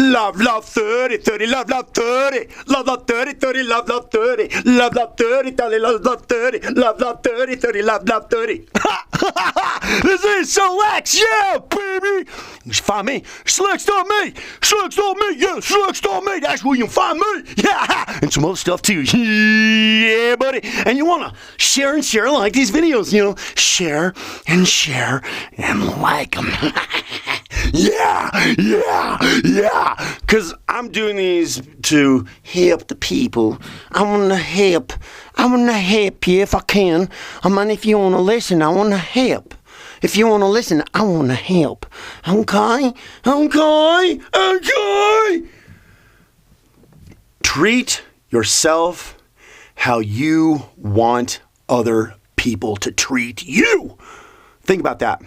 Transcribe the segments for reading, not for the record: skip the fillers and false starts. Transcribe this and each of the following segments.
Love 30, 30, love 30. Love 30, 30, love 30. Love 30, 30, love 30. Love 30, 30, love 30. This is Select, yeah, baby. You can find me. Select's on me. Select's on me. Yeah, Select's on me. That's where you can find me. Yeah, and some other stuff too. Yeah, buddy. And you want to share and share like these videos, you know. Share and like them. Yeah. Because I'm doing these to help the people. I want to help you if I can. I mean, if you want to listen, I want to help. If you want to listen, I want to help. Okay? Treat yourself how you want other people to treat you. Think about that.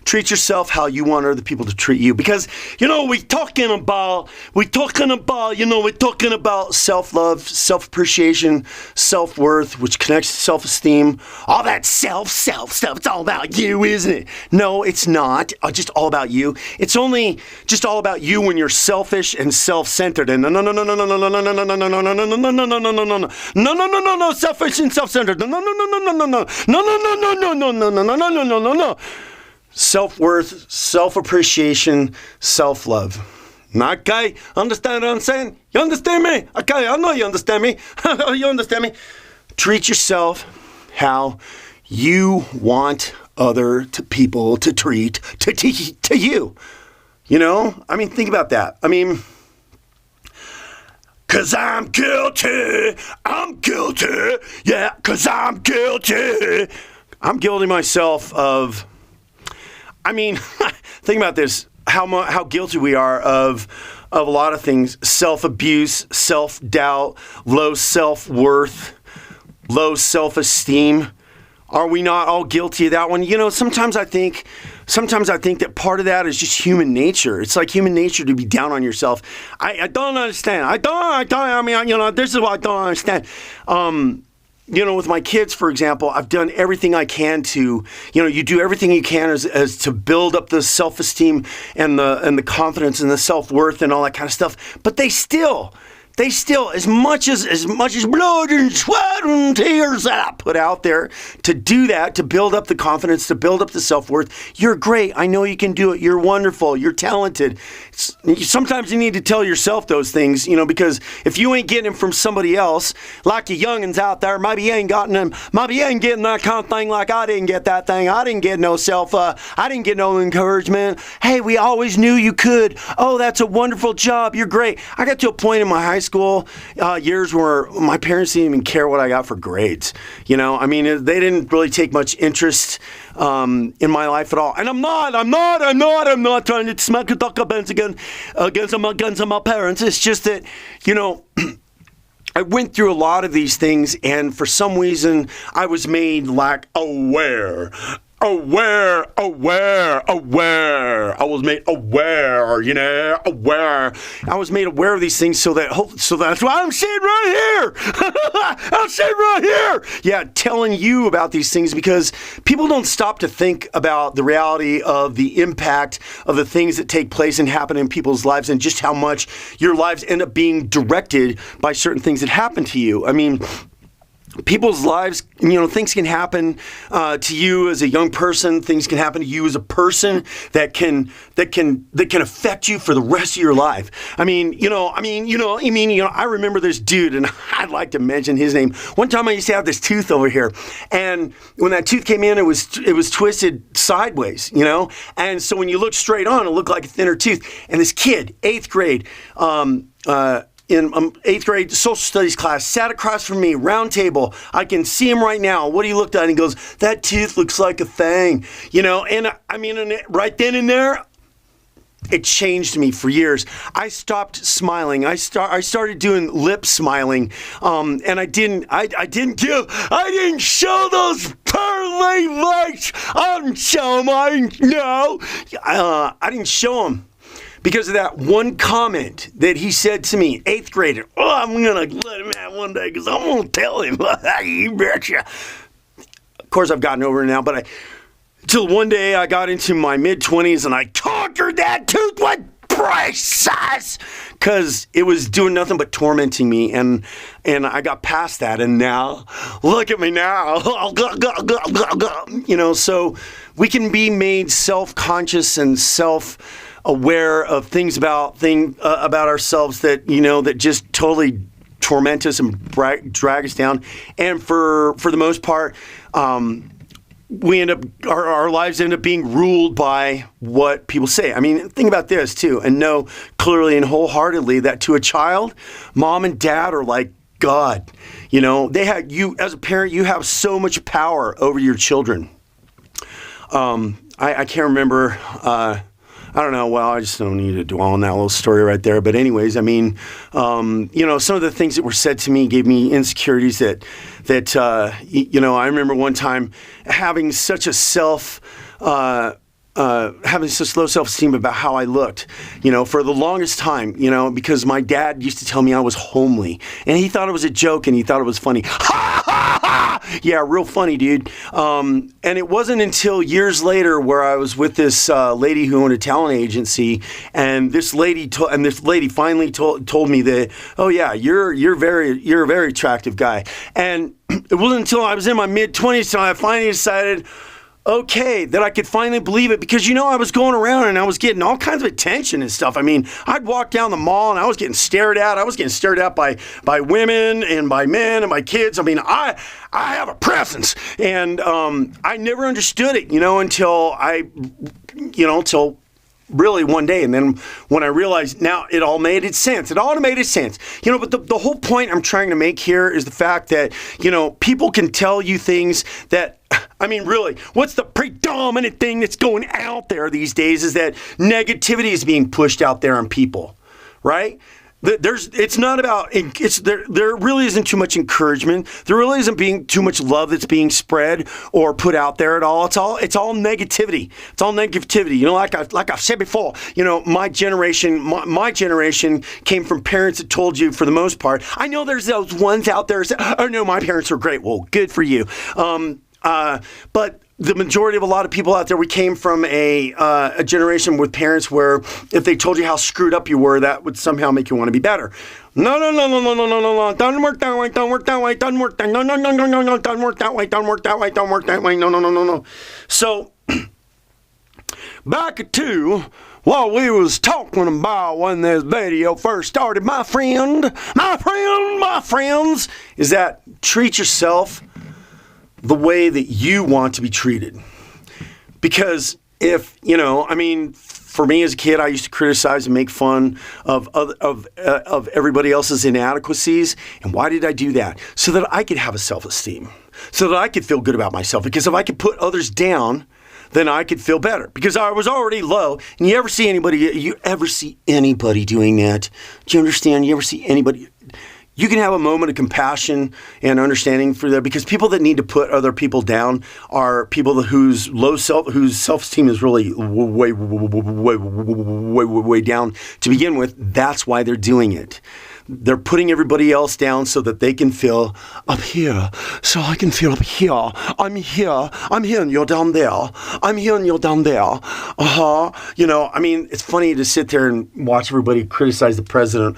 Treat yourself how you want other people to treat you. Because, you know, we're talking about self-love, self-appreciation, self-worth, which connects to self-esteem. All that self stuff, it's all about you, isn't it? No, it's not just all about you. It's only just all about you when you're selfish and self-centered. And no, selfish and self-centered. No. Self-worth, self-appreciation, self-love. Okay? Understand what I'm saying? You understand me? Okay, I know you understand me. You understand me? Treat yourself how you want other people to treat to you. You know? I mean, think about that. I mean, 'cause I'm guilty. Yeah, 'cause I'm guilty. I'm guilty myself of... I mean, think about this, how guilty we are of a lot of things. Self-abuse, self-doubt, low self-worth, low self-esteem. Are we not all guilty of that one? You know, sometimes I think that part of that is just human nature. It's like human nature to be down on yourself. I don't understand. I mean, you know, this is what I don't understand. You know, with my kids, for example, I've done everything I can to, you know, you do everything you can as to build up the self-esteem and the confidence and the self-worth and all that kind of stuff. But they still, as much as blood and sweat and tears that I put out there to do that, to build up the confidence, to build up the self-worth, you're great. I know you can do it. You're wonderful. You're talented. Sometimes you need to tell yourself those things, you know, because if you ain't getting them from somebody else, like you youngins out there, maybe you ain't gotten them, maybe you ain't getting that kind of thing like I didn't get that thing. I didn't get no I didn't get no encouragement. Hey, we always knew you could. Oh, that's a wonderful job. You're great. I got to a point in my high school years where my parents didn't even care what I got for grades. You know, I mean, they didn't really take much interest in my life at all. And I'm not trying to smack a duck up against my parents. It's just that, you know, I went through a lot of these things, and for some reason, I was made like aware. I was made aware, you know, aware. I was made aware of these things so that's why I'm sitting right here. I'm sitting right here. Yeah, telling you about these things because people don't stop to think about the reality of the impact of the things that take place and happen in people's lives and just how much your lives end up being directed by certain things that happen to you. I mean, people's lives, you know, things can happen to you as a young person. Things can happen to you as a person that can affect you for the rest of your life. I remember this dude, and I'd like to mention his name. One time I used to have this tooth over here, and when that tooth came in, it was twisted sideways, you know. And so when you look straight on, it looked like a thinner tooth. And this kid, 8th grade, in 8th grade social studies class, sat across from me, round table. I can see him right now. What he looked at, and he goes, "That tooth looks like a fang," you know. And I mean, right then and there, it changed me for years. I stopped smiling. I started doing lip smiling, and I didn't show those pearly lights. I didn't show them. I didn't show them. Because of that one comment that he said to me, 8th grader. Oh, I'm going to let him have one day because I'm going to tell him. You betcha. Of course, I've gotten over it now, but until one day I got into my mid-20s and I conquered that tooth with pride. Jesus, because it was doing nothing but tormenting me, and I got past that, and now, look at me now. So we can be made self-conscious and self-aware of things about ourselves that, that just totally torment us and drag us down. And for the most part, we end up, our lives end up being ruled by what people say. I mean, think about this too, and know clearly and wholeheartedly that to a child, mom and dad are like God. They have you as a parent. You have so much power over your children. I can't remember. I don't know. Well, I just don't need to dwell on that little story right there. But anyways, I mean, some of the things that were said to me gave me insecurities that I remember one time having such a having such low self-esteem about how I looked, for the longest time, because my dad used to tell me I was homely, and he thought it was a joke, and he thought it was funny. Ha ha ha! Yeah, real funny, dude. And it wasn't until years later where I was with this lady who owned a talent agency, and this lady finally told me that, oh yeah, you're a very attractive guy. And it wasn't until I was in my mid-20s till I finally decided, okay, that I could finally believe it, because I was going around and I was getting all kinds of attention and stuff. I mean, I'd walk down the mall and I was getting stared at. I was getting stared at by women and by men and by kids. I mean, I have a presence, and I never understood it, until really one day. And then when I realized, now it all made sense. It all made sense. But the whole point I'm trying to make here is the fact that, people can tell you things that, I mean, really, what's the predominant thing that's going out there these days is that negativity is being pushed out there on people, right? It's not about, there really isn't too much encouragement. There really isn't being too much love that's being spread or put out there at all. It's all negativity. It's all negativity. Like I've said before, my generation came from parents that told you, for the most part, I know there's those ones out there that say, oh no, my parents were great. Well, good for you. But the majority of a lot of people out there, we came from a generation with parents where if they told you how screwed up you were, that would somehow make you want to be better. No. Doesn't work that way. Don't work that way. Doesn't work that. No. Doesn't work that way. Don't work that way. Don't work that way. No. So back to what we was talking about when this video first started, my friends, is that treat yourself the way that you want to be treated. Because if, for me as a kid, I used to criticize and make fun of everybody else's inadequacies. And why did I do that? So that I could have a self-esteem. So that I could feel good about myself. Because if I could put others down, then I could feel better. Because I was already low. And you ever see anybody doing that? Do you understand? You ever see anybody? You can have a moment of compassion and understanding for that, because people that need to put other people down are people whose self-esteem is really way down to begin with. That's why they're doing it. They're putting everybody else down so that they can feel up here. So I can feel up here. I'm here and you're down there. I'm here and you're down there. It's funny to sit there and watch everybody criticize the president.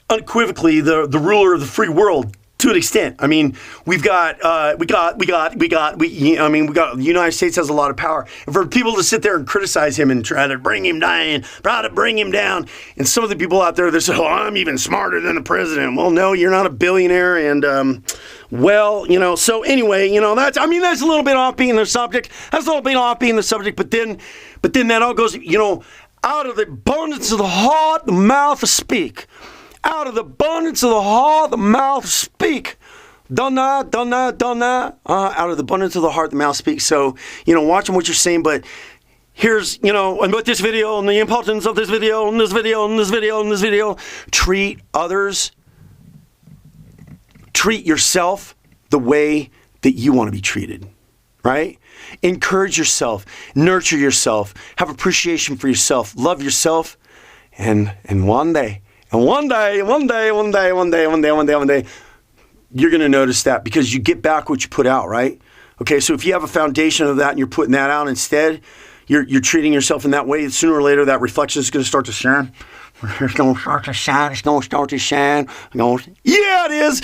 Unequivocally, the ruler of the free world, to an extent. I mean, we got the United States has a lot of power. And for people to sit there and criticize him and try to bring him down, and some of the people out there that say, oh, I'm even smarter than the president. Well, no, you're not a billionaire. And, so anyway, that's a little bit off being the subject. But then that all goes, out of the abundance of the heart, the mouth will speak. Out of the abundance of the heart, the mouth will speak. Done that. Out of the abundance of the heart, the mouth speaks. So, watching what you're saying, but here's, and with this video, and the importance of this video, and this video, treat others, treat yourself the way that you want to be treated, right? Encourage yourself, nurture yourself, have appreciation for yourself, love yourself, and one day, you're going to notice that, because you get back what you put out, right? Okay, so if you have a foundation of that and you're putting that out instead, you're treating yourself in that way, sooner or later that reflection is going to start to shine. It's going to start to shine. It's going to start to shine. Yeah, it is.